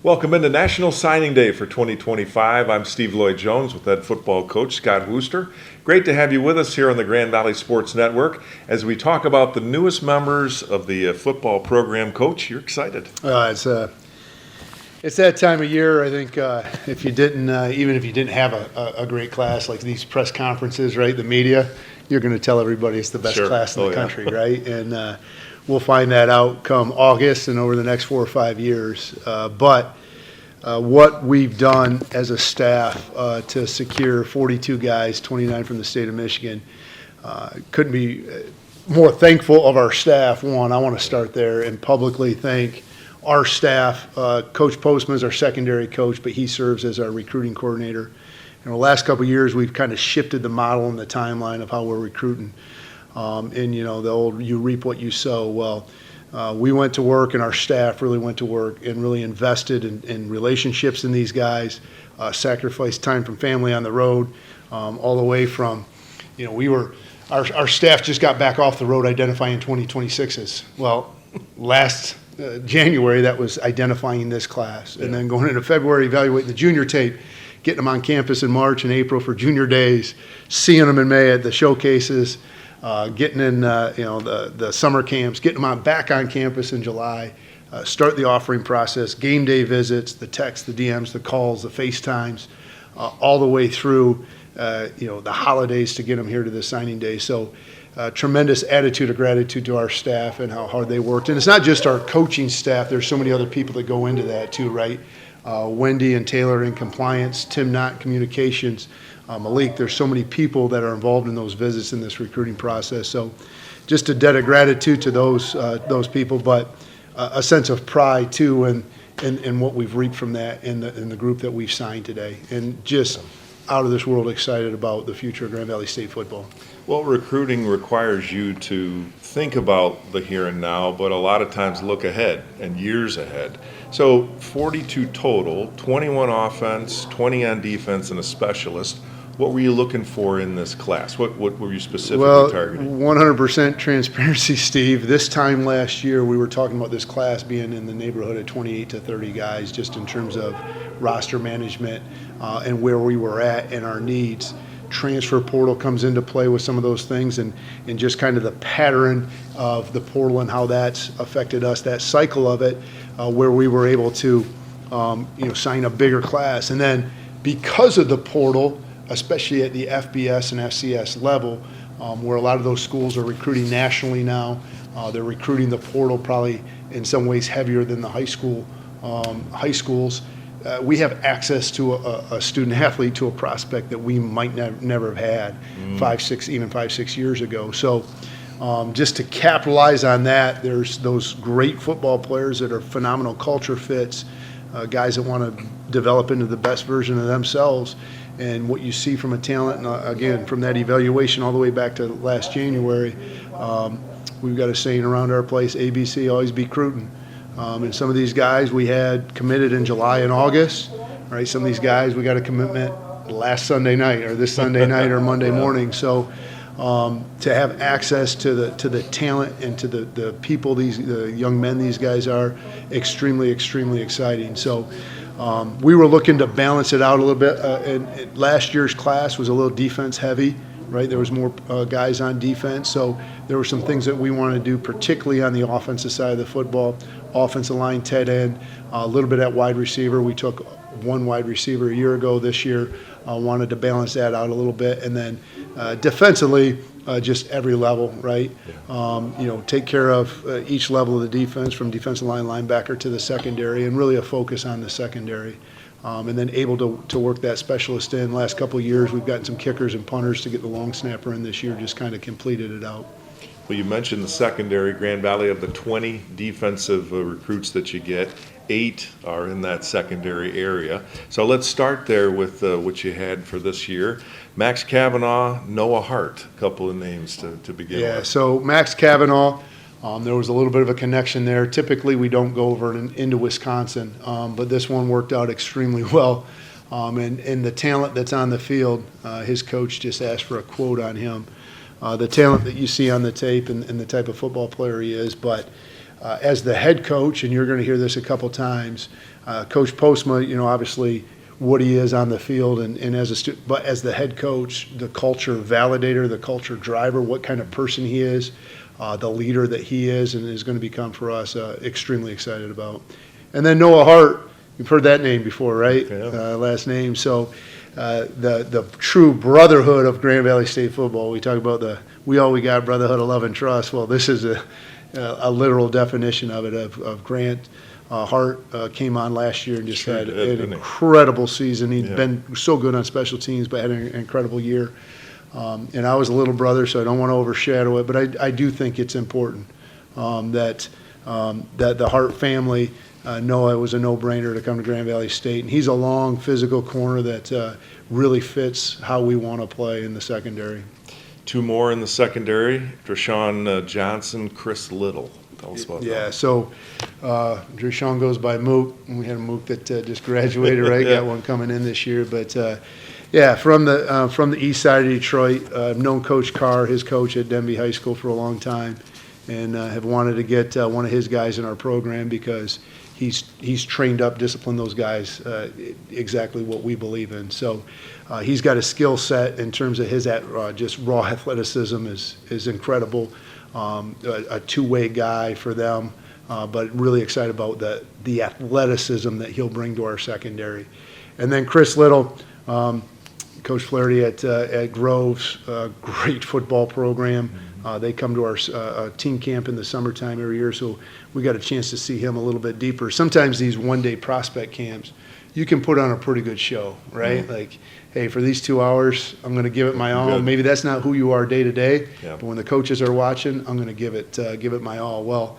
Welcome into National Signing Day for 2025. I'm Steve Lloyd-Jones with head football coach Scott Wooster. Great to have you with us here on the Grand Valley Sports Network as we talk about the newest members of the football program. Coach, you're excited. It's that time of year. I think if you didn't, even if you didn't have a great class like these press conferences, right, the media, you're going to tell everybody it's the best class in the country, right? And we'll find that out come August and over the next 4 or 5 years. But what we've done as a staff to secure 42 guys, 29 from the state of Michigan, couldn't be more thankful of our staff. One, I want to start there and publicly thank our staff. Coach Postman is our secondary coach, but he serves as our recruiting coordinator. In the last couple of years, we've kind of shifted the model and the timeline of how we're recruiting. And, you know, the old you reap what you sow. Well, we went to work and our staff really went to work and really invested in relationships in these guys, sacrificed time from family on the road, all the way from, you know, our staff just got back off the road identifying 2026s. Well, last January, that was identifying this class. And then going into February, evaluating the junior tape, getting them on campus in March and April for junior days, seeing them in May at the showcases, getting in the summer camps, getting them back on campus in July, start the offering process, game day visits, the texts, the DMs, the calls, the FaceTimes, all the way through the holidays to get them here to the signing day. So tremendous attitude of gratitude to our staff and how hard they worked. And it's not just our coaching staff. There's so many other people that go into that too, right? Wendy and Taylor in compliance, Tim Knott in communications, Malik. There's so many people that are involved in those visits in this recruiting process. So just a debt of gratitude to those people, but a sense of pride too in what we've reaped from that in the group that we've signed today. And just out of this world excited about the future of Grand Valley State football. Well, recruiting requires you to think about the here and now, but a lot of times look ahead and years ahead. So 42 total, 21 offense, 20 on defense, and a specialist. What were you looking for in this class? What were you specifically targeting? 100% transparency, Steve. This time last year, we were talking about this class being in the neighborhood of 28 to 30 guys, just in terms of roster management and where we were at and our needs. Transfer portal comes into play with some of those things, and just kind of the pattern of the portal and how that's affected us, that cycle of it, where we were able to sign a bigger class. And then because of the portal, especially at the FBS and FCS level, where a lot of those schools are recruiting nationally now, they're recruiting the portal probably in some ways heavier than the high schools. We have access to a student athlete, to a prospect that we might never have had 5, 6 years ago. So just to capitalize on that, there's those great football players that are phenomenal culture fits, guys that want to develop into the best version of themselves. And what you see from a talent, and again, from that evaluation all the way back to last January, we've got a saying around our place, ABC, always be recruiting. And some of these guys we had committed in July and August, right? Some of these guys we got a commitment last Sunday night or this Sunday night or Monday morning. So to have access to the talent and to the people, the young men these guys are, extremely, extremely exciting. So we were looking to balance it out a little bit. And last year's class was a little defense heavy, right? There was more guys on defense. So there were some things that we wanted to do, particularly on the offensive side of the football, offensive line, tight end, a little bit at wide receiver. We took one wide receiver a year ago. This year wanted to balance that out a little bit. And then defensively, just every level, right? Take care of each level of the defense, from defensive line, linebacker to the secondary, and really a focus on the secondary. And then able to work that specialist in. Last couple of years, we've gotten some kickers and punters to get the long snapper in this year, just kind of completed it out. Well, you mentioned the secondary. Grand Valley, of the 20 defensive recruits that you get, 8 are in that secondary area. So let's start there with what you had for this year. Max Kavanaugh, Noah Hart, a couple of names to begin with. Yeah, so Max Kavanaugh, there was a little bit of a connection there. Typically, we don't go over into Wisconsin, but this one worked out extremely well. And the talent that's on the field, his coach just asked for a quote on him. The talent that you see on the tape and the type of football player he is, but as the head coach, and you're going to hear this a couple times, Coach Postma, obviously what he is on the field and as a student, but as the head coach, the culture validator, the culture driver, what kind of person he is, the leader that he is and is going to become for us, extremely excited about. And then Noah Hart, you've heard that name before, right? Yeah. Last name. So the true brotherhood of Grand Valley State football. We talk about we all we got brotherhood of love and trust. Well, this is a literal definition of it. Of Grant Hart came on last year and just had an incredible season. He'd been so good on special teams, but had an incredible year. And I was a little brother, so I don't want to overshadow it. But I do think it's important that the Hart family know it was a no-brainer to come to Grand Valley State. And he's a long, physical corner that really fits how we want to play in the secondary. Two more in the secondary, Drashawn Johnson, Chris Little. Tell us about that. Yeah, so Drashawn goes by Mook. We had a Mook that just graduated, right? Got one coming in this year. But, from the east side of Detroit. I've known Coach Carr, his coach at Denby High School, for a long time, and have wanted to get one of his guys in our program because he's trained up, disciplined those guys exactly what we believe in. So he's got a skill set in terms of his just raw athleticism is incredible. A two-way guy for them, but really excited about the athleticism that he'll bring to our secondary. And then Chris Little, Coach Flaherty at Groves, great football program. They come to our team camp in the summertime every year, so we got a chance to see him a little bit deeper. Sometimes these one-day prospect camps, you can put on a pretty good show, right? Mm-hmm. Like, hey, for these 2 hours, I'm going to give it my all. Good. Maybe that's not who you are day to day, but when the coaches are watching, I'm going to give it my all. Well,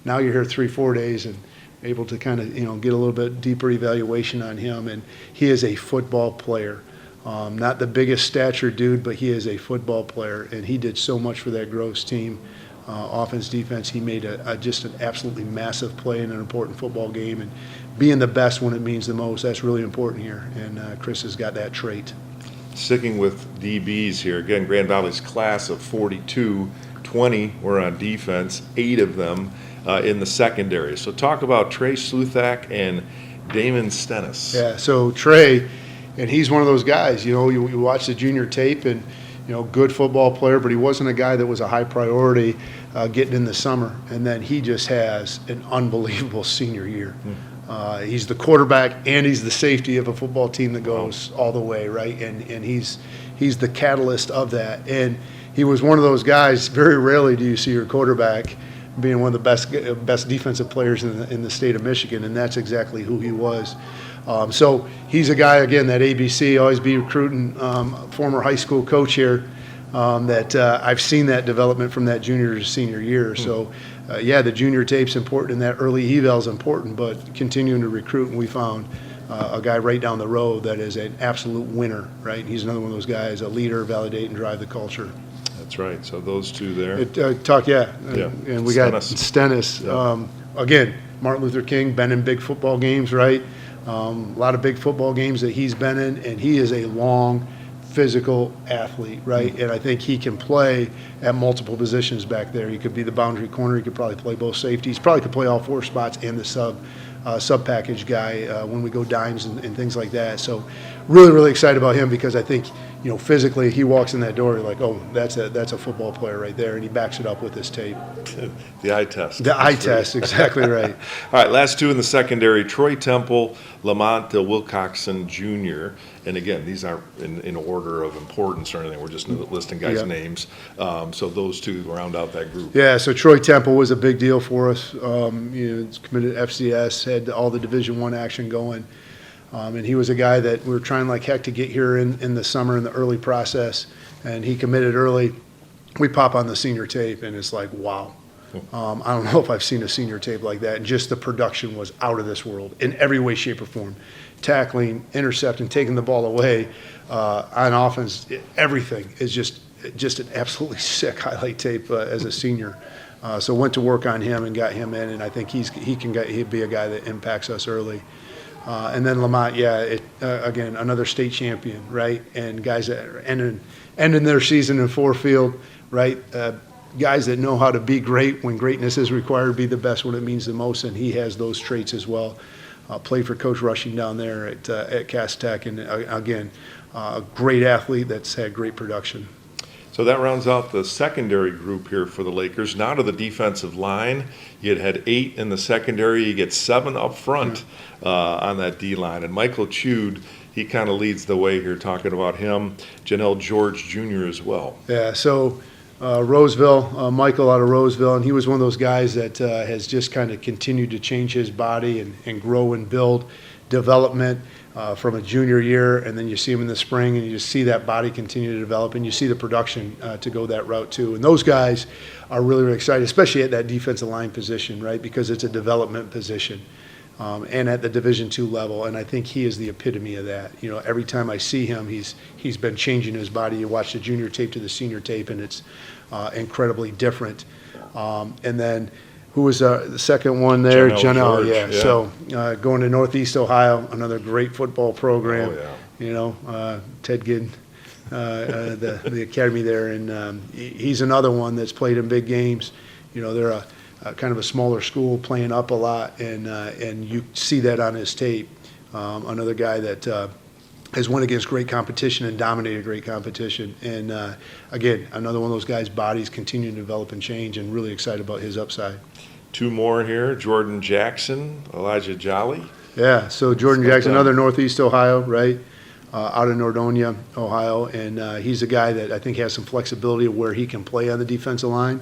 now you're here 3-4 days and able to kind of get a little bit deeper evaluation on him, and he is a football player. Not the biggest stature dude, but he is a football player, and he did so much for that Groves team. Offense, defense, he made just an absolutely massive play in an important football game, and being the best when it means the most, that's really important here, and Chris has got that trait. Sticking with DBs here, again, Grand Valley's class of 42, 20 were on defense, 8 of them in the secondary. So talk about Trey Sluthak and Damon Stennis. Yeah, so Trey, and he's one of those guys, you watch the junior tape and, good football player, but he wasn't a guy that was a high priority getting in the summer. And then he just has an unbelievable senior year. He's the quarterback and he's the safety of a football team that goes all the way, right? And he's the catalyst of that. And he was one of those guys, very rarely do you see your quarterback being one of the best defensive players in the state of Michigan, and that's exactly who he was. So he's a guy, again, that ABC, always be recruiting, former high school coach here, that I've seen that development from that junior to senior year. So, the junior tape's important and that early eval's important, but continuing to recruit, and we found a guy right down the road that is an absolute winner, right? He's another one of those guys, a leader, validate, and drive the culture. That's right. So those two there. And we got Stennis. Yeah. Again, Martin Luther King, been in big football games, right? A lot of big football games that he's been in, and he is a long, physical athlete, right? Mm-hmm. And I think he can play at multiple positions back there. He could be the boundary corner. He could probably play both safeties. Probably could play all 4 spots and the sub package guy when we go dimes and things like that. So really, really excited about him because I think, physically he walks in that door, you're like, oh, that's a football player right there, and he backs it up with his tape. The eye test. The eye test, exactly right. All right, last two in the secondary, Troy Temple, Lamont Wilcoxon Jr., and again, these aren't in order of importance or anything. We're just listing guys' names. So those two round out that group. Yeah, so Troy Temple was a big deal for us. It's committed FCS, had all the Division I action going. And he was a guy that we were trying like heck to get here in the summer in the early process, and he committed early. We pop on the senior tape, and it's like, wow. I don't know if I've seen a senior tape like that. And just the production was out of this world in every way, shape, or form. Tackling, intercepting, taking the ball away on offense, everything is just an absolutely sick highlight tape as a senior. So went to work on him and got him in, and I think he'd be a guy that impacts us early. And then Lamont, again, another state champion, right? And guys that are ending their season in Forefield, right? Guys that know how to be great when greatness is required, be the best when it means the most, and he has those traits as well. played for Coach Rushing down there at Cass Tech, and again, a great athlete that's had great production. So that rounds out the secondary group here for the Lakers. Now to the defensive line. You had 8 in the secondary. You get 7 up front on that D line. And Michael Chude, he kind of leads the way here, talking about him. Janelle George Jr. as well. Yeah, so Roseville, Michael out of Roseville, and he was one of those guys that has just kind of continued to change his body and grow and build development from a junior year, and then you see him in the spring, and you just see that body continue to develop, and you see the production to go that route too. And those guys are really, really excited, especially at that defensive line position, right? Because it's a development position, and at the Division II level. And I think he is the epitome of that. You know, every time I see him, he's been changing his body. You watch the junior tape to the senior tape, and it's incredibly different. And then, who was the second one there? Janelle, yeah. So going to Northeast Ohio, another great football program. Oh, yeah. You know, Ted Ginn, the academy there, and he's another one that's played in big games. You know, they're a kind of a smaller school, playing up a lot, and you see that on his tape. Another guy that has won against great competition and dominated great competition. And again, another one of those guys' bodies continue to develop and change, and really excited about his upside. 2 more here, Jordan Jackson, Elijah Jolly. Yeah, so Jordan Jackson, another Northeast Ohio, right? Out of Nordonia, Ohio. And he's a guy that I think has some flexibility of where he can play on the defensive line.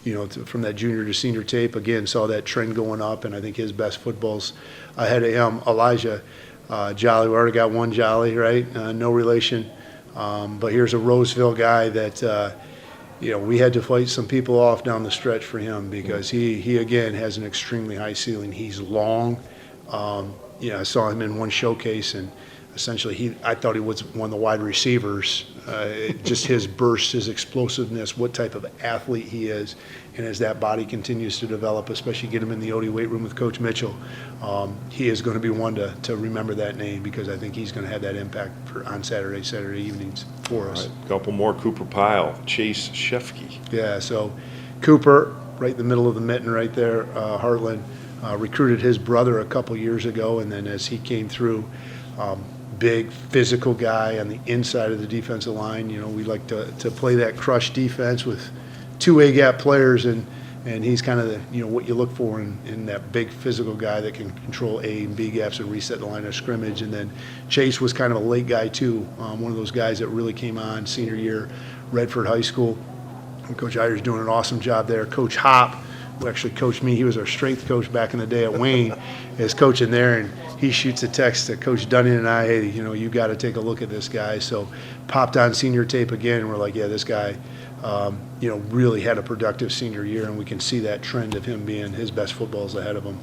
You know, from that junior to senior tape, again, saw that trend going up, and I think his best football's ahead of him. Elijah Jolly, we already got one Jolly, right? No relation. But here's a Roseville guy that, you know, we had to fight some people off down the stretch for him, because he again has an extremely high ceiling. He's long. You know, I saw him in one showcase, and essentially I thought he was one of the wide receivers. Just his burst, his explosiveness, what type of athlete he is. And as that body continues to develop, especially get him in the OD weight room with Coach Mitchell, he is going to be one to remember that name, because I think he's going to have that impact on Saturday evenings for us. Right. A couple more, Cooper Pyle, Chase Shefke. Yeah, so Cooper, right in the middle of the mitten right there, Heartland, recruited his brother a couple years ago, and then as he came through, big physical guy on the inside of the defensive line. You know, we like to play that crush defense with 2 A-gap players, and he's kind of the, you know, what you look for in that big physical guy that can control A and B gaps and reset the line of scrimmage. And then Chase was kind of a late guy too, one of those guys that really came on senior year, Redford High School. And Coach Eyer's doing an awesome job there. Coach Hop, who actually coached me, he was our strength coach back in the day at Wayne, is coaching there, and he shoots a text to Coach Dunning and I, hey, you know, you got to take a look at this guy. So popped on senior tape again, and we're like, yeah, this guy, you know, really had a productive senior year, and we can see that trend of him being his best football is ahead of him.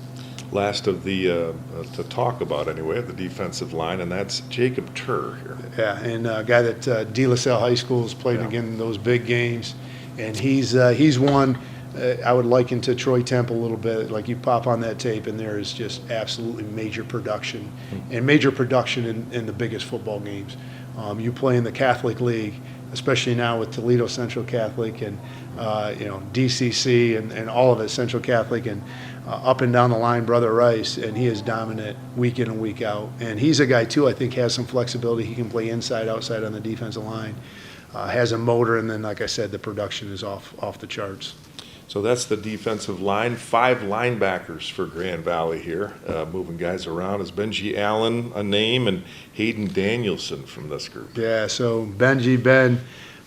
Last of the, to talk about anyway, the defensive line, and that's Jacob Turr here. Yeah, and a guy that De La Salle High School has played again in those big games, and he's one I would liken to Troy Temple a little bit. Like, you pop on that tape, and there is just absolutely major production, and major production in the biggest football games. You play in the Catholic League, especially now with Toledo Central Catholic and you know, DCC and all of it, Central Catholic, and up and down the line, Brother Rice, and he is dominant week in and week out. And he's a guy too, I think, has some flexibility. He can play inside, outside on the defensive line. Has a motor, and then, like I said, the production is off the charts. So that's the defensive line. 5 linebackers for Grand Valley here. Moving guys around is Benji Allen, a name, and Hayden Danielson from this group. Yeah, so Ben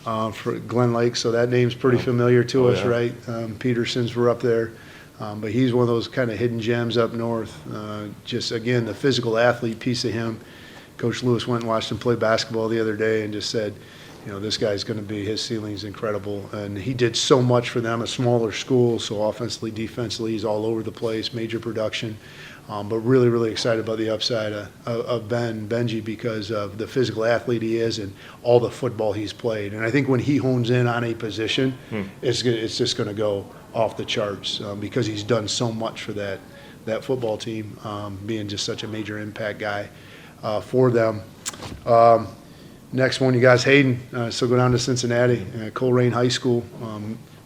for Glen Lake, so that name's pretty familiar to us, right? Petersons were up there. But he's one of those kind of hidden gems up north. Just, again, the physical athlete piece of him. Coach Lewis went and watched him play basketball the other day and just said, you know, this guy's going to be, his ceiling's incredible. And he did so much for them, a smaller school, so offensively, defensively, he's all over the place, major production. But really, really excited about the upside of Benji, because of the physical athlete he is and all the football he's played. And I think when he hones in on a position, it's just going to go off the charts, because he's done so much for that football team, being just such a major impact guy for them. Next one, you guys, Hayden. So go down to Cincinnati, Coleraine High School,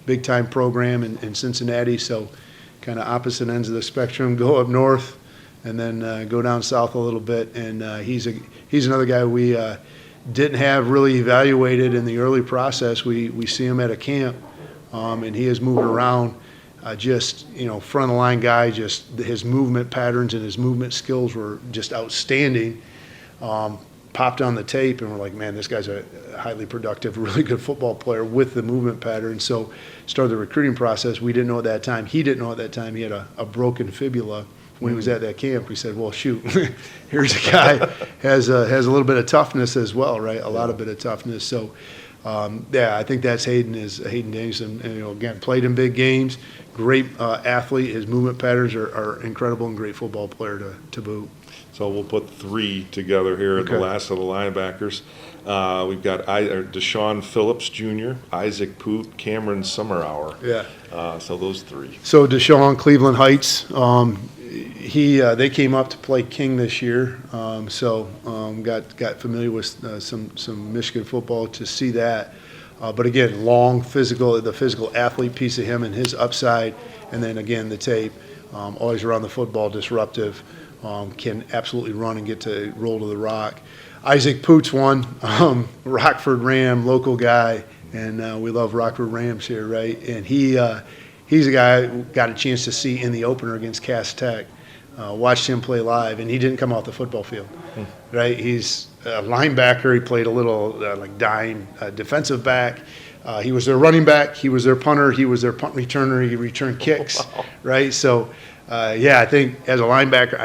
big-time program in Cincinnati. So kind of opposite ends of the spectrum. Go up north, and then go down south a little bit. And he's another guy we didn't have really evaluated in the early process. We see him at a camp, and he has moved around. Just, front of the line guy, just his movement patterns and his movement skills were just outstanding. Popped on the tape, and we're like, man, this guy's a highly productive, really good football player with the movement pattern. So started the recruiting process. We didn't know at that time. He didn't know at that time he had a broken fibula when he was at that camp. We said, well, shoot, here's a guy has a little bit of toughness as well, right? A lot of bit of toughness. So, I think that's Hayden Danielson. And, again, played in big games, great athlete. His movement patterns are incredible, and great football player to boot. So we'll put 3 together here at the last of the linebackers. We've got Deshaun Phillips Jr., Isaac Poot, Cameron Summerhour. Yeah. So those 3. So Deshaun, Cleveland Heights. They came up to play King this year. Got familiar with some Michigan football to see that. But again, long the physical athlete piece of him and his upside, and then again the tape. Always around the football, disruptive. Can absolutely run and get to roll to the rock. Isaac Poot's one, Rockford Ram, local guy, and we love Rockford Rams here, right? And he's a guy who got a chance to see in the opener against Cass Tech. Watched him play live, and he didn't come off the football field, right? He's a linebacker. He played a little dime defensive back. He was their running back. He was their punter. He was their punt returner. He returned kicks, right? So. I think as a linebacker,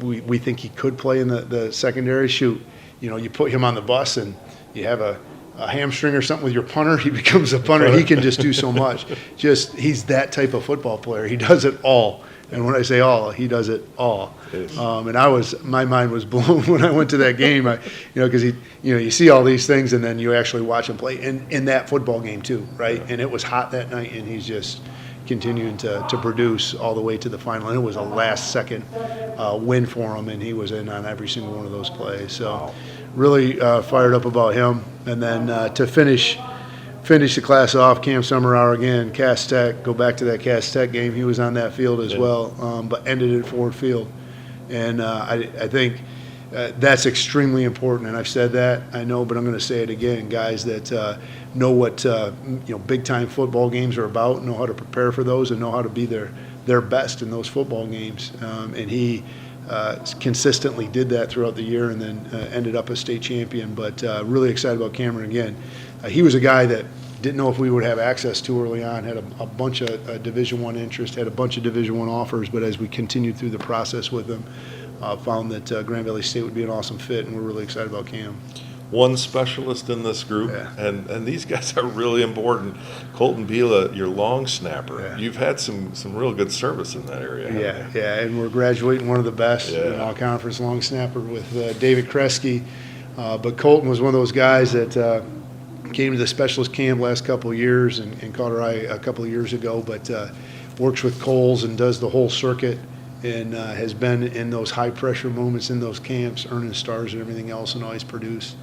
we think he could play in the secondary. Shoot, you put him on the bus and you have a hamstring or something with your punter, he becomes a punter. He can just do so much. He's that type of football player. He does it all. And when I say all, he does it all. And my mind was blown when I went to that game. Because you see all these things and then you actually watch him play in that football game too, right? And it was hot that night, and he's just continuing to produce all the way to the final. And it was a last-second win for him, and he was in on every single one of those plays. So really fired up about him. And then to finish the class off, Cam Summerhour again, Cass Tech. Go back to that Cass Tech game. He was on that field as well, but ended at Ford Field. And I think that's extremely important, and I've said that, I know, but I'm going to say it again. Guys that know what big-time football games are about, know how to prepare for those, and know how to be their best in those football games. And he consistently did that throughout the year, and then ended up a state champion. But really excited about Cameron again. He was a guy that didn't know if we would have access to early on, had a bunch of Division I interest, had a bunch of Division I offers, but as we continued through the process with him, found that Grand Valley State would be an awesome fit, and we're really excited about Cam. One specialist in this group, and these guys are really important. Colton Bila, your long snapper. Yeah. You've had some real good service in that area. Yeah, and we're graduating one of the best in all conference long snapper with David Kresge. But Colton was one of those guys that came to the specialist camp last couple of years and caught our eye a couple of years ago, but works with Coles and does the whole circuit. And has been in those high-pressure moments in those camps, earning stars and everything else, and always produced.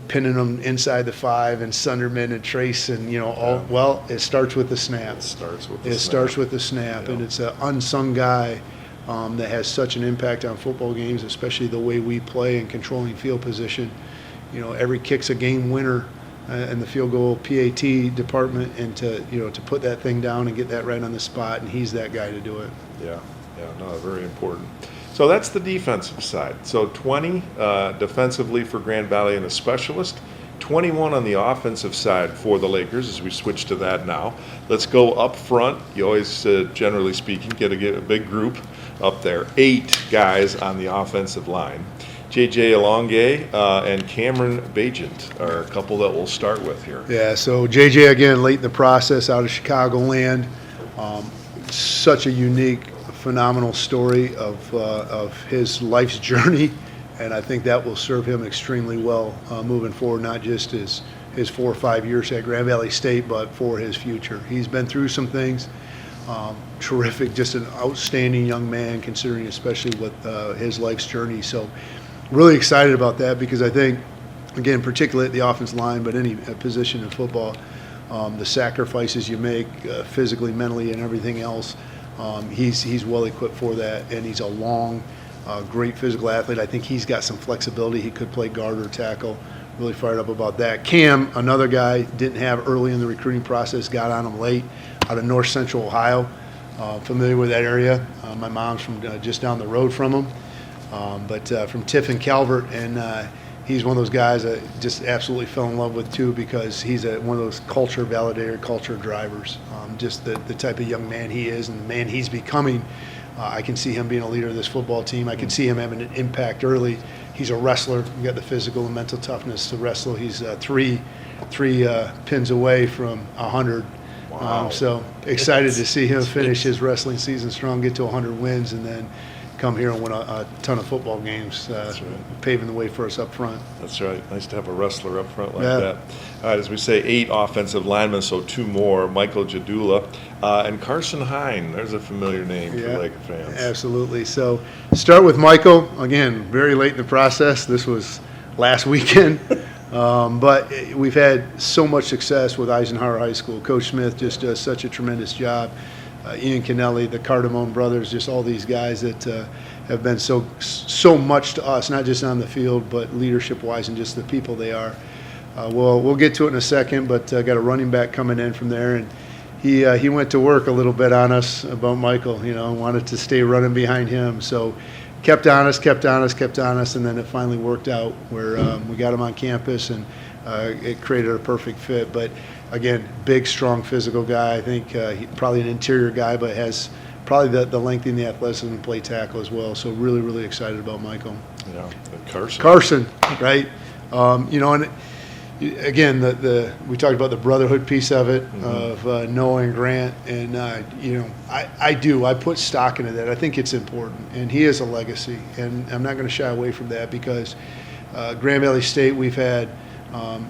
Pinning them inside the 5 and Sunderman and Trace and, it starts with the snap. It starts with the snap, and it's an unsung guy that has such an impact on football games, especially the way we play and controlling field position. Every kick's a game winner. In the field goal PAT department, and to put that thing down and get that right on the spot, and he's that guy to do it. Very important. So that's the defensive side. So 20 defensively for Grand Valley and a specialist, 21 on the offensive side for the Lakers as we switch to that now. Let's go up front. You always, generally speaking, get a big group up there. 8 guys on the offensive line. J.J. Alonge and Cameron Bajent are a couple that we'll start with here. Yeah, so J.J. again late in the process out of Chicagoland. Such a unique, phenomenal story of his life's journey, and I think that will serve him extremely well moving forward, not just his 4 or 5 years at Grand Valley State, but for his future. He's been through some things. Terrific, just an outstanding young man considering especially with his life's journey. So really excited about that because I think, again, particularly at the offensive line, but any position in football, the sacrifices you make physically, mentally, and everything else He's well equipped for that, and he's a long, great physical athlete. I think he's got some flexibility. He could play guard or tackle. Really fired up about that. Cam, another guy, didn't have early in the recruiting process, got on him late, out of North Central Ohio. Familiar with that area. My mom's from just down the road from him, but from Tiffin Calvert, and he's one of those guys I just absolutely fell in love with too, because he's one of those culture validator, culture drivers. Just the type of young man he is and the man he's becoming. I can see him being a leader of this football team. I can see him having an impact early. He's a wrestler. He's got the physical and mental toughness to wrestle. He's three pins away from 100. Wow. So excited to see him finish his wrestling season strong, get to 100 wins, and then come here and win a ton of football games, paving the way for us up front. That's right. Nice to have a wrestler up front like Yeah. that. All right, as we say, 8 offensive linemen, so 2 more. Michael Jadula and Carson Hine. There's a familiar name for Laker fans. Absolutely. So start with Michael. Again, very late in the process. This was last weekend. But we've had so much success with Eisenhower High School. Coach Smith just does such a tremendous job. Ian Kennelly, the Cardamone brothers, just all these guys that have been so much to us, not just on the field, but leadership-wise and just the people they are. We'll get to it in a second, but got a running back coming in from there, and he went to work a little bit on us about Michael, wanted to stay running behind him. So kept on us, and then it finally worked out where we got him on campus, and it created a perfect fit. But again, big, strong, physical guy. I think he's probably an interior guy, but has probably the length and the athleticism to play tackle as well. So really, really excited about Michael. Yeah, and Carson, right? And again, we talked about the brotherhood piece of it, of Noah and Grant, and I put stock into that. I think it's important, and he has a legacy, and I'm not going to shy away from that, because Grand Valley State, we've had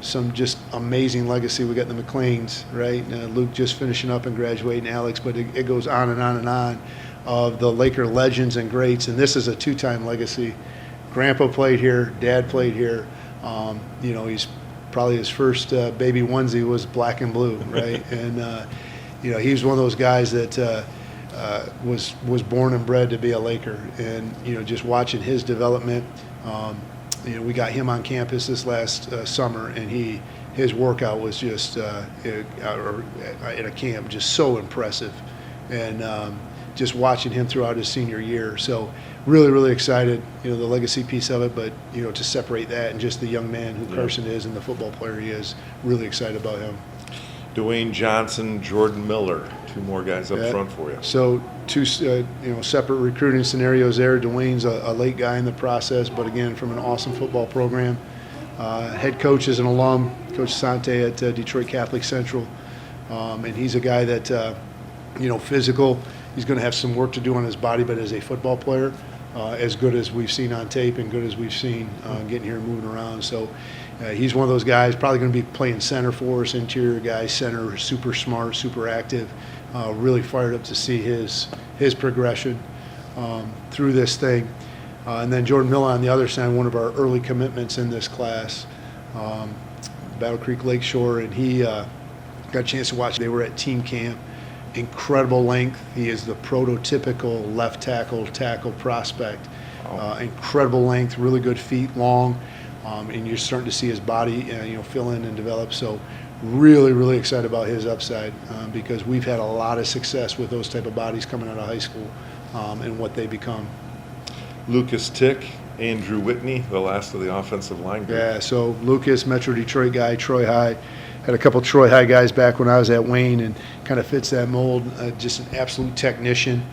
some just amazing legacy. We got the McLeans, right? Luke just finishing up and graduating, Alex, but it goes on and on and on of the Laker legends and greats, and this is a 2-time legacy. Grandpa played here, Dad played here. He's probably his first baby onesie was black and blue, right? And he's one of those guys that was born and bred to be a Laker, and just watching his development. We got him on campus this last summer, and his workout was just in a camp, just so impressive, and just watching him throughout his senior year. So really, really excited, the legacy piece of it, but to separate that and just the young man who Carson is and the football player he is, really excited about him. Dwayne Johnson, Jordan Miller, 2 more guys up front for you. So 2 separate recruiting scenarios there. Dwayne's a late guy in the process, but again, from an awesome football program. Head coach is an alum, Coach Sante at Detroit Catholic Central, and he's a guy that, physical. He's going to have some work to do on his body, but as a football player, as good as we've seen on tape and good as we've seen getting here and moving around. So he's one of those guys, probably going to be playing center for us, interior guy, center, super smart, super active. Really fired up to see his progression through this thing. And then Jordan Miller on the other side, one of our early commitments in this class, Battle Creek Lakeshore, and he got a chance to watch. They were at team camp. Incredible length. He is the prototypical left tackle prospect. Incredible length, really good feet, long, and you're starting to see his body, fill in and develop. So, really, really excited about his upside because we've had a lot of success with those type of bodies coming out of high school and what they become. Lucas Tick, Andrew Whitney, the last of the offensive line group. Yeah. So Lucas, Metro Detroit guy, Troy High. Had a couple Troy High guys back when I was at Wayne, and kind of fits that mold. Just an absolute technician.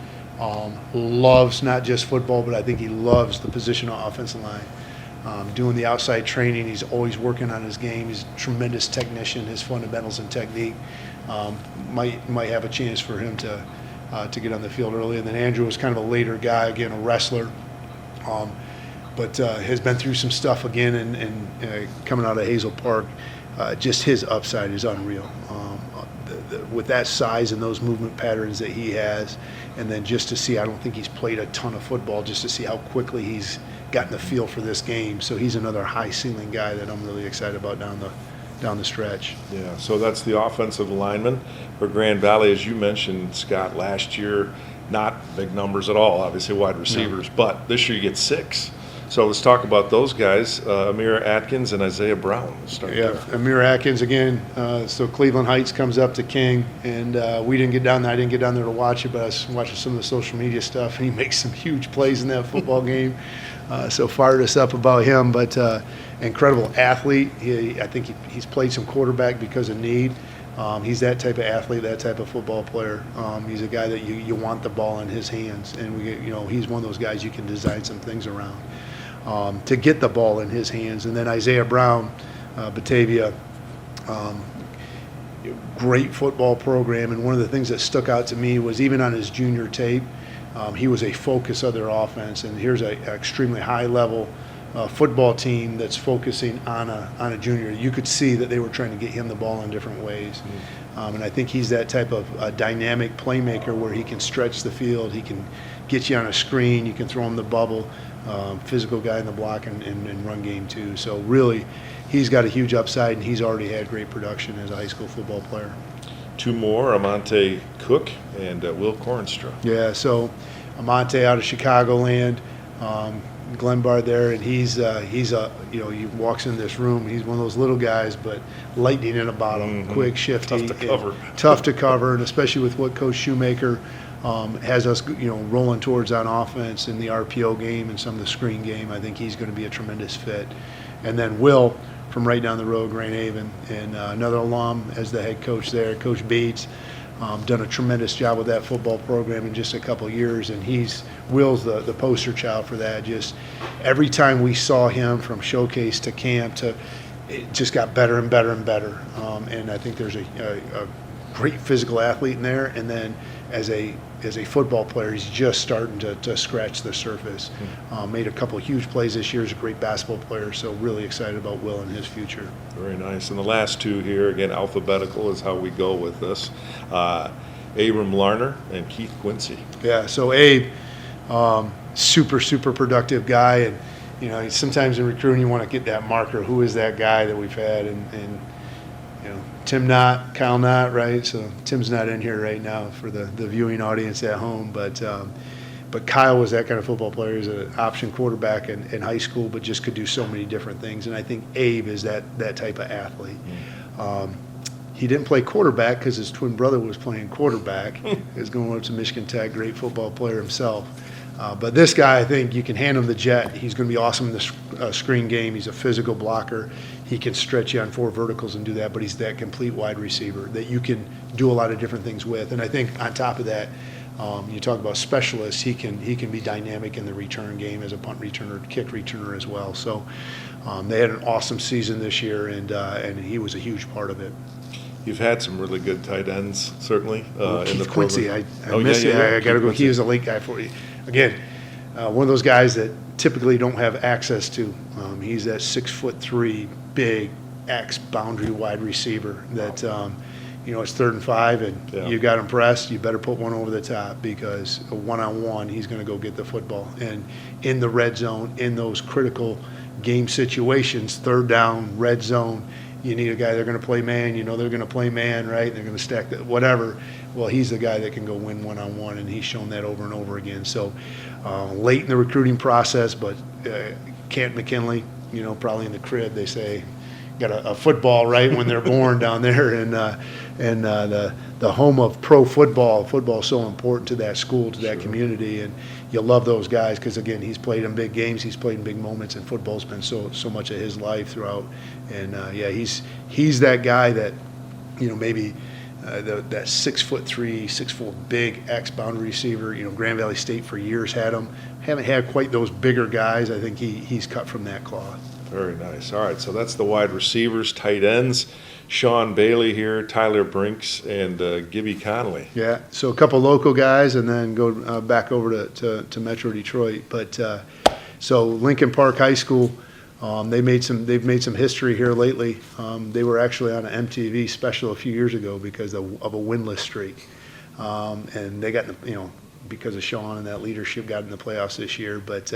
Loves not just football, but I think he loves the position on offensive line. Doing the outside training, he's always working on his game. He's a tremendous technician. His fundamentals and technique might have a chance for him to get on the field early. And then Andrew was kind of a later guy, again a wrestler, but has been through some stuff again and coming out of Hazel Park. Just his upside is unreal. With that size and those movement patterns that he has, and then just to see, I don't think he's played a ton of football, just to see how quickly he's gotten the feel for this game. So he's another high ceiling guy that I'm really excited about down the stretch. Yeah, so that's the offensive lineman for Grand Valley. As you mentioned, Scott, last year not big numbers at all, obviously wide receivers, but this year you get 6. So let's talk about those guys, Amir Atkins and Isaiah Brown. We'll start Yeah, there. Amir Atkins again. So Cleveland Heights comes up to King, and we didn't get down there. I didn't get down there to watch it, but I was watching some of the social media stuff, and he makes some huge plays in that football game. So fired us up about him, but incredible athlete. I think he's played some quarterback because of need. He's that type of athlete, that type of football player. He's a guy that you want the ball in his hands, and he's one of those guys you can design some things around. To get the ball in his hands. And then Isaiah Brown, Batavia, great football program. And one of the things that stuck out to me was even on his junior tape, he was a focus of their offense. And here's an extremely high-level football team that's focusing on a junior. You could see that they were trying to get him the ball in different ways. And I think he's that type of dynamic playmaker where he can stretch the field, he can get you on a screen, you can throw him the bubble. Physical guy in the block and run game too. So really, he's got a huge upside, and he's already had great production as a high school football player. 2 more, Amante Cook and Will Cornstra. Yeah, so Amante out of Chicagoland, Glenbard there, and he walks in this room. He's one of those little guys, but lightning in a bottle, quick, shifty, tough to cover, and especially with what Coach Shoemaker has us, rolling towards on offense in the RPO game and some of the screen game. I think he's going to be a tremendous fit. And then Will from right down the road, Grand Haven, and another alum as the head coach there, Coach Bates, done a tremendous job with that football program in just a couple of years, and Will's the poster child for that. Just every time we saw him from showcase to camp it just got better and better and better. And I think there's a great physical athlete in there, and then as a football player, he's just starting to scratch the surface. Made a couple of huge plays this year. He's a great basketball player, so really excited about Will and his future. Very nice. And the last 2 here, again, alphabetical is how we go with this. Abram Larner and Keith Quincy. Yeah, so Abe, super productive guy, and sometimes in recruiting you want to get that marker. Who is that guy that we've had? And Tim Knott, Kyle Knott, right? So Tim's not in here right now for the viewing audience at home, but Kyle was that kind of football player. He was an option quarterback in high school, but just could do so many different things. And I think Abe is that type of athlete. He didn't play quarterback because his twin brother was playing quarterback. He was going up to Michigan Tech, great football player himself. But this guy, I think you can hand him the jet. He's going to be awesome in the screen game. He's a physical blocker. He can stretch you on 4 verticals and do that, but he's that complete wide receiver that you can do a lot of different things with. And I think on top of that, you talk about specialists, he can be dynamic in the return game as a punt returner, kick returner as well. So they had an awesome season this year, and he was a huge part of it. You've had some really good tight ends, certainly. Keith in the Quincy, I missed it. I got to go. He was a late guy for you. Again, one of those guys that typically don't have access to. He's that 6'3", big X boundary wide receiver that it's 3rd and 5, and you got him pressed. You better put one over the top because a one-on-one, he's going to go get the football. And in the red zone, in those critical game situations, 3rd down, red zone, you need a guy. They're going to play man. They're going to play man, right? They're going to stack that, whatever. Well, he's the guy that can go win one-on-one, and he's shown that over and over again. So late in the recruiting process, but Kent McKinley, probably in the crib, they say, got a football right when they're born down there, and the home of pro football. Football is so important to that school, to that community, and you love those guys because, again, he's played in big games, he's played in big moments, and football's been so much of his life throughout. And he's that guy that maybe that 6'3", 6'4" big X boundary receiver. Grand Valley State for years had him. Haven't had quite those bigger guys. I think he's cut from that cloth. Very nice. All right, so that's the wide receivers, tight ends. Sean Bailey here, Tyler Brinks, and Gibby Connolly. Yeah, so a couple local guys, and then go back over to Metro Detroit. But so Lincoln Park High School, they've made some history here lately. They were actually on an MTV special a few years ago because of a winless streak, and they got because of Sean and that leadership got in the playoffs this year. But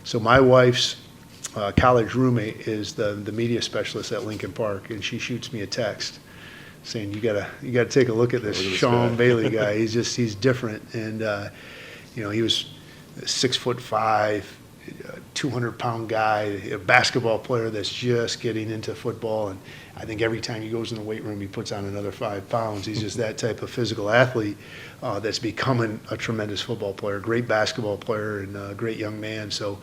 so my wife's college roommate is the media specialist at Lincoln Park, and she shoots me a text saying, you gotta take a look at this Look at this Sean guy. Bailey guy. He's different. And, he was 6'5", 200-pound guy, a basketball player that's just getting into football. And I think every time he goes in the weight room, he puts on another 5 pounds. He's just that type of physical athlete that's becoming a tremendous football player, great basketball player, and a great young man. So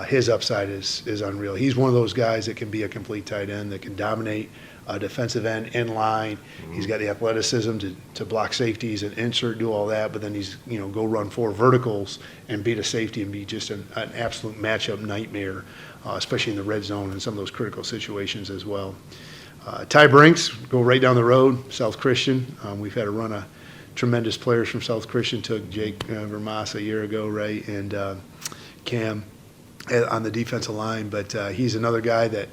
his upside is unreal. He's one of those guys that can be a complete tight end, that can dominate a defensive end in line. He's got the athleticism to block safeties and insert, do all that, but then he's, go run 4 verticals and beat a safety and be just an absolute matchup nightmare, especially in the red zone and some of those critical situations as well. Ty Brinks, go right down the road, South Christian. We've had a run of tremendous players from South Christian. Took Jake Vermas a year ago, right, and Cam on the defensive line. But he's another guy that,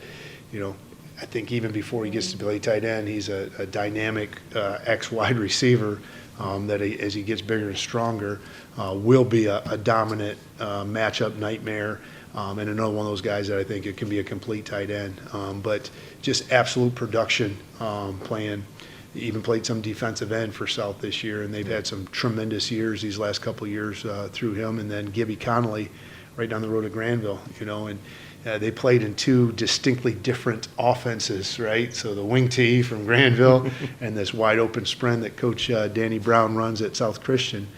I think even before he gets to play tight end, he's a dynamic ex-wide receiver that as he gets bigger and stronger will be a dominant matchup nightmare. And another one of those guys that I think it can be a complete tight end. But just absolute production playing. He even played some defensive end for South this year, and they've had some tremendous years these last couple of years through him. And then Gibby Connolly right down the road at Granville, and they played in 2 distinctly different offenses, right? So the wing tee from Granville and this wide open sprint that Coach Danny Brown runs at South Christian.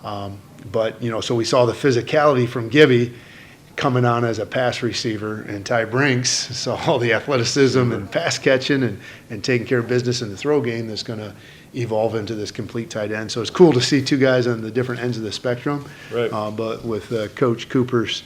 But, so we saw the physicality from Gibby coming on as a pass receiver, and Ty Brinks saw all the athleticism and pass catching and taking care of business in the throw game that's going to evolve into this complete tight end. So it's cool to see 2 guys on the different ends of the spectrum. Right. But with Coach Cooper's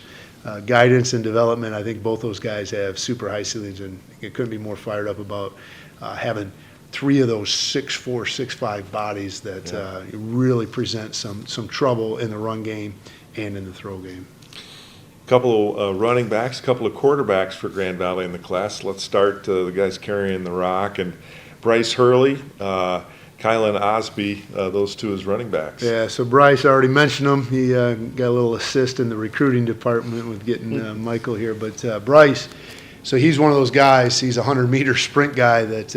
guidance and development, I think both those guys have super high ceilings, and it couldn't be more fired up about having 3 of those 6'4", 6'5" bodies that really present some trouble in the run game and in the throw game. Couple of running backs, a couple of quarterbacks for Grand Valley in the class. Let's start the guys carrying the rock, and Bryce Hurley, Kylan Osby, those 2 as running backs. Yeah, so Bryce, I already mentioned him. He got a little assist in the recruiting department with getting Michael here. But Bryce, so he's one of those guys. He's a 100-meter sprint guy that,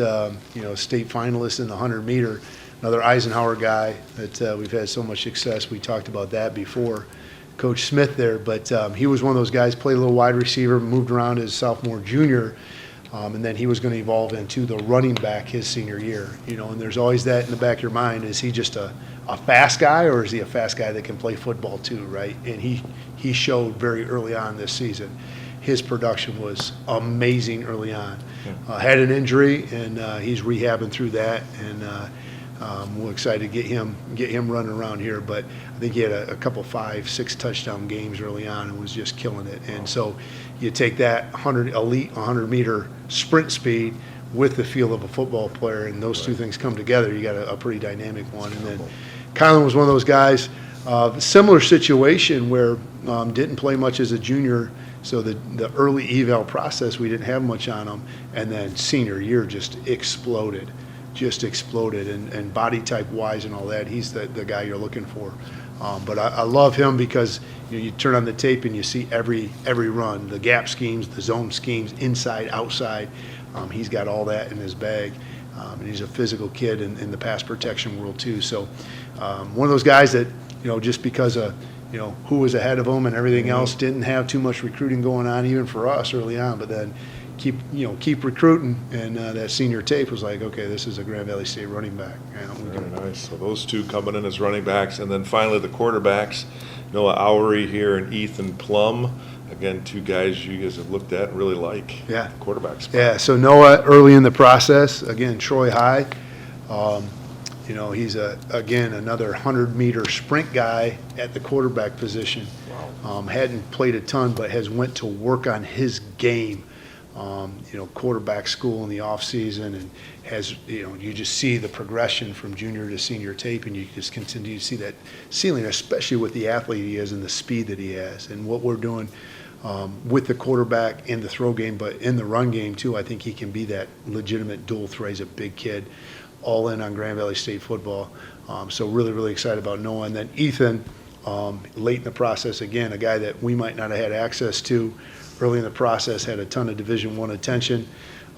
state finalist in the 100-meter. Another Eisenhower guy that we've had so much success. We talked about that before. Coach Smith there, but he was one of those guys, played a little wide receiver, moved around his sophomore, junior, and then he was going to evolve into the running back his senior year. And there's always that in the back of your mind. Is he just a fast guy, or is he a fast guy that can play football too, right? And he showed very early on this season. His production was amazing early on. Had an injury, and he's rehabbing through that, and we're excited to get him running around here. But I think he had a couple 5, 6 touchdown games early on and was just killing it. And so you take that elite 100-meter sprint speed with the feel of a football player, and those 2 things come together, you got a pretty dynamic one. And then Kylan was one of those guys, similar situation where didn't play much as a junior, so the early eval process, we didn't have much on him, and then senior year just exploded. And body type wise and all that, he's the guy you're looking for. But I love him because you turn on the tape and you see every run, the gap schemes, the zone schemes, inside, outside. He's got all that in his bag, and he's a physical kid in the pass protection world too. So one of those guys that just because of who was ahead of him and everything else, didn't have too much recruiting going on even for us early on, but then keep recruiting, and that senior tape was like, okay, this is a Grand Valley State running back. Very nice. So those 2 coming in as running backs, and then finally the quarterbacks, Noah Owery here and Ethan Plum. Again, 2 guys you guys have looked at and really like. Yeah. Quarterbacks. Yeah. So Noah early in the process, again, Troy High. He's again another 100-meter sprint guy at the quarterback position. Wow. Hadn't played a ton, but has went to work on his game. Quarterback school in the off season, and has, you just see the progression from junior to senior tape, and you just continue to see that ceiling, especially with the athlete he is and the speed that he has. And what we're doing with the quarterback in the throw game, but in the run game too, I think he can be that legitimate dual threat. He's a big kid, all in on Grand Valley State football. So really, really excited about Noah. And then Ethan, late in the process, again, a guy that we might not have had access to early in the process, had a ton of Division I attention,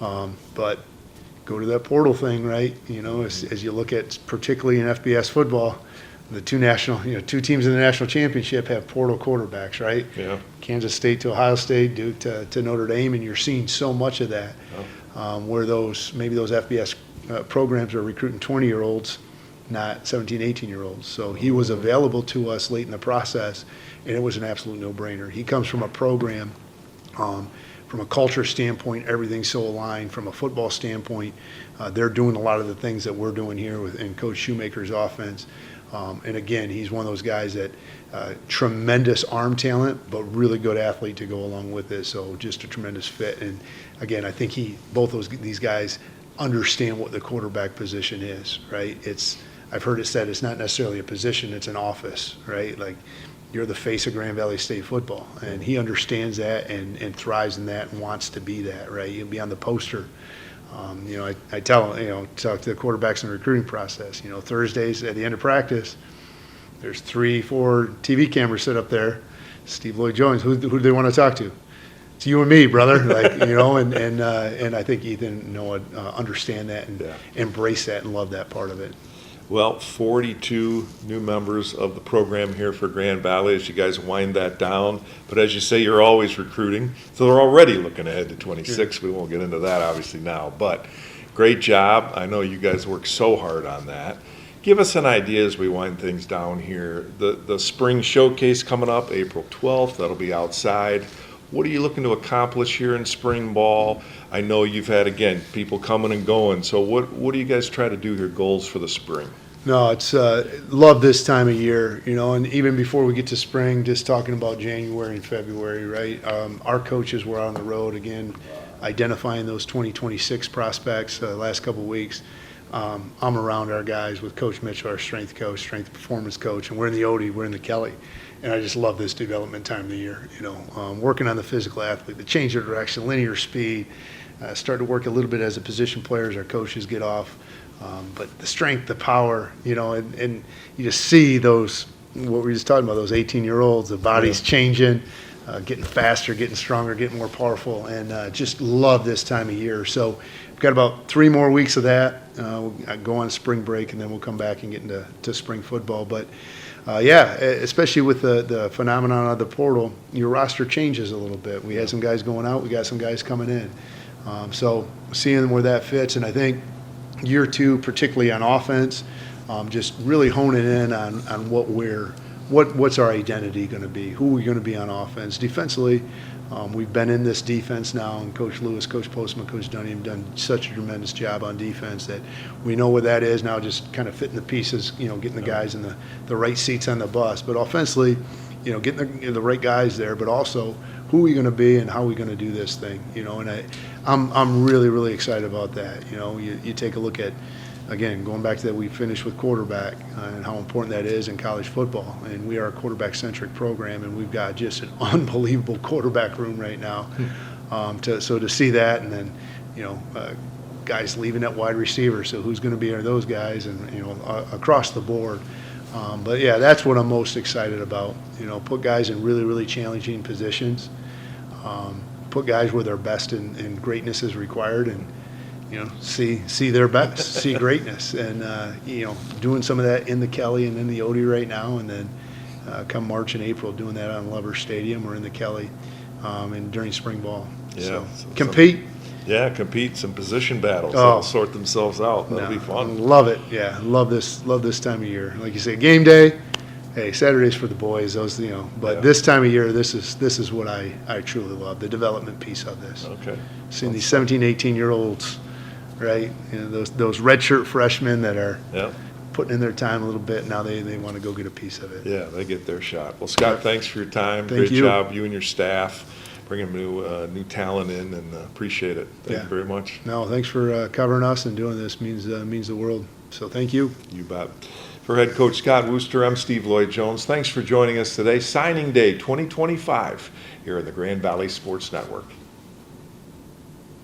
but go to that portal thing, right? As you look at, particularly in FBS football, the two teams in the national championship have portal quarterbacks, right? Yeah. Kansas State to Ohio State, Duke to Notre Dame, and you're seeing so much of that, where those FBS programs are recruiting 20-year-olds, not 17, 18-year-olds. So he was available to us late in the process, and it was an absolute no-brainer. He comes from a program, from a culture standpoint, everything's so aligned. From a football standpoint, they're doing a lot of the things that we're doing here in Coach Shoemaker's offense. And again, he's one of those guys that tremendous arm talent, but really good athlete to go along with it. So just a tremendous fit. And again, I think these guys understand what the quarterback position is, right? I've heard it said it's not necessarily a position, it's an office, right? Like, you're the face of Grand Valley State football, and he understands that and thrives in that and wants to be that, right? He'll be on the poster. I tell him, talk to the quarterbacks in the recruiting process. Thursdays at the end of practice, there's 3-4 TV cameras set up there. Steve Lloyd-Jones, who do they want to talk to? It's you and me, brother. And I think Ethan and Noah understand that and embrace that and love that part of it. Well, 42 new members of the program here for Grand Valley as you guys wind that down. But as you say, you're always recruiting. So they're already looking ahead to 26. We won't get into that obviously now. But great job. I know you guys work so hard on that. Give us an idea as we wind things down here. The spring showcase coming up April 12th. That'll be outside. What are you looking to accomplish here in spring ball? I know you've had, again, people coming and going. So what do you guys try to do here, goals for the spring? No, it's love this time of year, and even before we get to spring, just talking about January and February, right? Our coaches were on the road, again, identifying those 2026 prospects the last couple of weeks. I'm around our guys with Coach Mitchell, our strength performance coach, and we're in the OD, we're in the Kelly. And I just love this development time of the year, working on the physical athlete, the change of direction, linear speed, start to work a little bit as a position player as our coaches get off. But the strength, the power, and you just see those, what we were just talking about, those 18-year-olds, the body's changing, getting faster, getting stronger, getting more powerful, and just love this time of year. So we've got about 3 more weeks of that. We'll go on spring break, and then we'll come back and get into spring football. But especially with the phenomenon of the portal, your roster changes a little bit. We had some guys going out, we got some guys coming in. So seeing where that fits, and I think year 2, particularly on offense, just really honing in on what's our identity going to be, who are we going to be on offense. Defensively, we've been in this defense now, and Coach Lewis, Coach Postman, Coach Dunning have done such a tremendous job on defense that we know what that is now, just kind of fitting the pieces, getting the guys in the right seats on the bus. But offensively, getting the right guys there, but also who are we going to be and how are we going to do this thing, and I'm really, really excited about that. You take a look at, again, going back to that, we finished with quarterback and how important that is in college football. And we are a quarterback-centric program, and we've got just an unbelievable quarterback room right now. So to see that, and then, guys leaving at wide receiver, so who's going to be those guys, and, across the board. But, yeah, that's what I'm most excited about. Put guys in really, really challenging positions. Put guys where their best and greatness is required, and see their best, see greatness, and doing some of that in the Kelly and in the OD right now, and then come March and April doing that on Lover Stadium or in the Kelly, and during spring ball. Yeah, so compete. Yeah, compete, some position battles. They'll sort themselves out. That'll be fun. Love it. Yeah, love this time of year. Like you say, game day. Hey, Saturdays for the boys. Those, But this time of year, this is what I truly love. The development piece of this. Okay. Seeing these 17, 18-year-olds, right? Those redshirt freshmen that are putting in their time a little bit. Now they want to go get a piece of it. Yeah, they get their shot. Well, Scott, thanks for your time. Thank you. Great job, you and your staff, bringing new talent in, and appreciate it. Thank you very much. No, thanks for covering us and doing this. Means the world. So thank you. You bet. For head coach Scott Wooster, I'm Steve Lloyd-Jones. Thanks for joining us today. Signing Day 2025 here on the Grand Valley Sports Network.